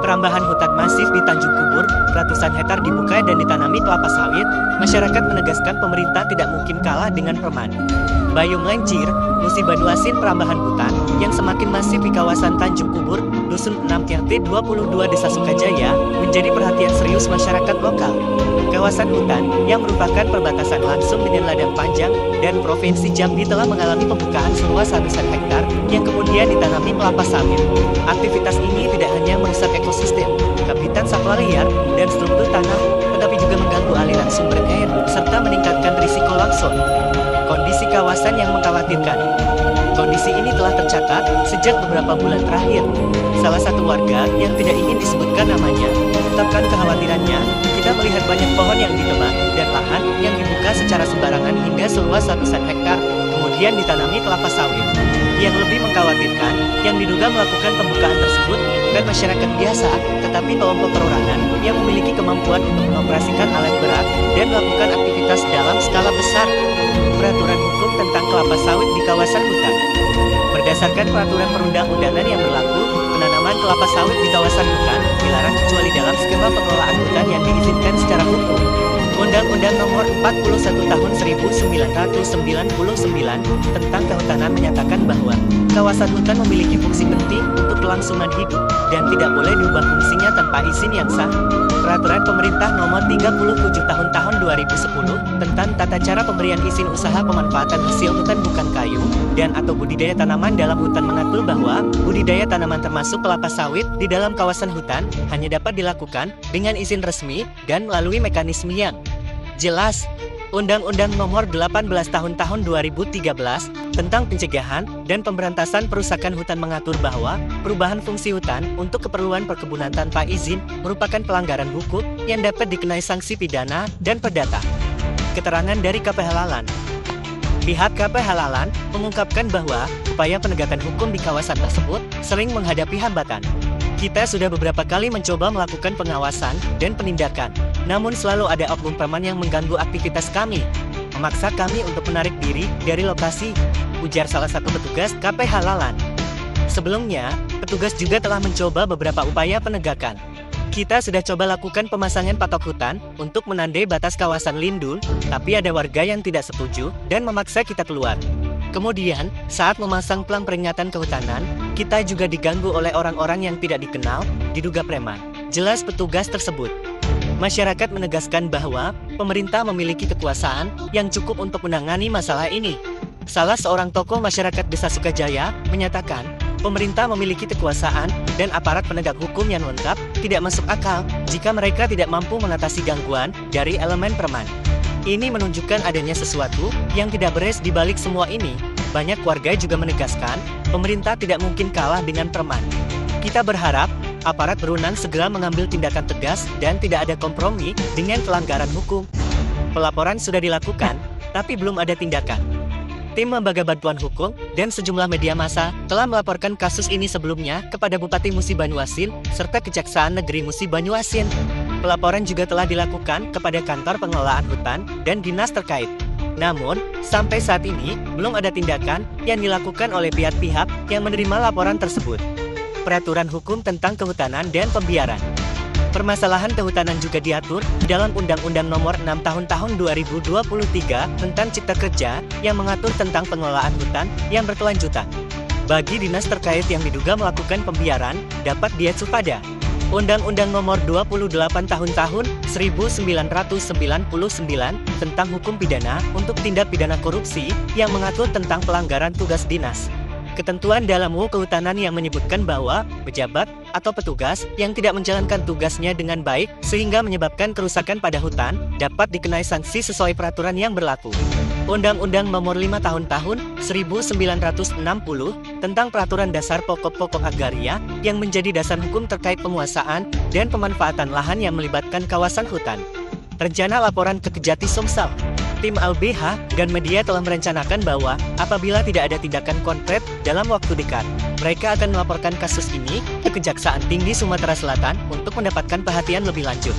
Perambahan hutan masif di Tanjung Kubur, ratusan hektar dibuka dan ditanami kelapa sawit, masyarakat menegaskan pemerintah tidak mungkin kalah dengan perman. Bayung Lencir, Musi Banyuasin perambahan hutan yang semakin masif di kawasan Tanjung Kubur, Dusun 6 RT 22 Desa Sukajaya, menjadi perhatian serius masyarakat lokal. Kawasan hutan yang merupakan perbatasan langsung dengan Ladang Panjang dan Provinsi Jambi telah mengalami pembukaan seluas ratusan hektar yang kemudian ditanami kelapa sawit. Aktivitas ini tidak hanya merusak ekosistem, habitat satwa liar, dan struktur tanah, tetapi juga mengganggu aliran sumber air serta meningkatkan risiko longsor. Kondisi kawasan yang mengkhawatirkan. Kondisi ini telah tercatat sejak beberapa bulan terakhir. Salah satu warga yang tidak ingin disebutkan namanya mengungkapkan kekhawatirannya, kita melihat banyak pohon yang ditebang dan lahan yang dibuka secara sembarangan hingga seluas ratusan hektar, kemudian ditanami kelapa sawit. Yang lebih mengkhawatirkan, yang diduga melakukan pembukaan tersebut bukan masyarakat biasa, tetapi kelompok perorangan yang memiliki kemampuan untuk mengoperasikan alat berat dan melakukan aktivitas dalam skala besar. Peraturan hukum tentang kelapa sawit di kawasan hutan. Berdasarkan peraturan perundang-undangan yang berlaku, penanaman kelapa sawit di kawasan hutan dilarang kecuali dalam skema pengelolaan hutan yang diizinkan secara hukum. Undang-Undang Nomor 41 Tahun 1999 tentang Kehutanan menyatakan bahwa kawasan hutan memiliki fungsi penting untuk kelangsungan hidup dan tidak boleh diubah fungsinya tanpa izin yang sah. Peraturan Pemerintah Nomor 37 Tahun 2010 tentang tata cara pemberian izin usaha pemanfaatan hasil hutan bukan kayu dan atau budidaya tanaman dalam hutan mengatur bahwa budidaya tanaman termasuk kelapa sawit di dalam kawasan hutan hanya dapat dilakukan dengan izin resmi dan melalui mekanisme yang jelas. Undang-Undang Nomor 18 Tahun 2013 tentang pencegahan dan pemberantasan perusakan hutan mengatur bahwa perubahan fungsi hutan untuk keperluan perkebunan tanpa izin merupakan pelanggaran hukum yang dapat dikenai sanksi pidana dan perdata. Keterangan dari KP Halalan. Pihak KP Halalan mengungkapkan bahwa upaya penegakan hukum di kawasan tersebut sering menghadapi hambatan. Kita sudah beberapa kali mencoba melakukan pengawasan dan penindakan, namun selalu ada oknum preman yang mengganggu aktivitas kami, memaksa kami untuk menarik diri dari lokasi, ujar salah satu petugas KP Halalan. Sebelumnya, petugas juga telah mencoba beberapa upaya penegakan. Kita sudah coba lakukan pemasangan patok hutan untuk menandai batas kawasan lindung, tapi ada warga yang tidak setuju dan memaksa kita keluar. Kemudian, saat memasang pelang peringatan kehutanan, kita juga diganggu oleh orang-orang yang tidak dikenal, diduga preman. Jelas petugas tersebut. Masyarakat menegaskan bahwa pemerintah memiliki kekuasaan yang cukup untuk menangani masalah ini. Salah seorang tokoh masyarakat Desa Sukajaya menyatakan, pemerintah memiliki kekuasaan dan aparat penegak hukum yang lengkap tidak masuk akal jika mereka tidak mampu mengatasi gangguan dari elemen preman. Ini menunjukkan adanya sesuatu yang tidak beres di balik semua ini. Banyak warga juga menegaskan, pemerintah tidak mungkin kalah dengan preman. Kita berharap, aparat berwenang segera mengambil tindakan tegas dan tidak ada kompromi dengan pelanggaran hukum. Pelaporan sudah dilakukan, tapi belum ada tindakan. Tim Lembaga Bantuan Hukum dan sejumlah media massa telah melaporkan kasus ini sebelumnya kepada Bupati Musi Banyuasin serta Kejaksaan Negeri Musi Banyuasin. Pelaporan juga telah dilakukan kepada kantor pengelolaan hutan dan dinas terkait. Namun, sampai saat ini belum ada tindakan yang dilakukan oleh pihak-pihak yang menerima laporan tersebut. Peraturan hukum tentang kehutanan dan pembiaran. Permasalahan kehutanan juga diatur dalam Undang-Undang Nomor 6 Tahun 2023 tentang Cipta Kerja yang mengatur tentang pengelolaan hutan yang berkelanjutan. Bagi dinas terkait yang diduga melakukan pembiaran, dapat diacu pada Undang-Undang Nomor 28 Tahun 1999 tentang Hukum Pidana untuk Tindak Pidana Korupsi yang mengatur tentang pelanggaran tugas dinas. Ketentuan dalam UU Kehutanan yang menyebutkan bahwa pejabat atau petugas yang tidak menjalankan tugasnya dengan baik sehingga menyebabkan kerusakan pada hutan dapat dikenai sanksi sesuai peraturan yang berlaku. Undang-Undang Nomor 5 Tahun 1960 tentang Peraturan Dasar Pokok-Pokok Agraria yang menjadi dasar hukum terkait penguasaan dan pemanfaatan lahan yang melibatkan kawasan hutan. Rencana laporan ke Kejati Sumsel. Tim LBH dan media telah merencanakan bahwa apabila tidak ada tindakan konkret dalam waktu dekat, mereka akan melaporkan kasus ini ke Kejaksaan Tinggi Sumatera Selatan untuk mendapatkan perhatian lebih lanjut.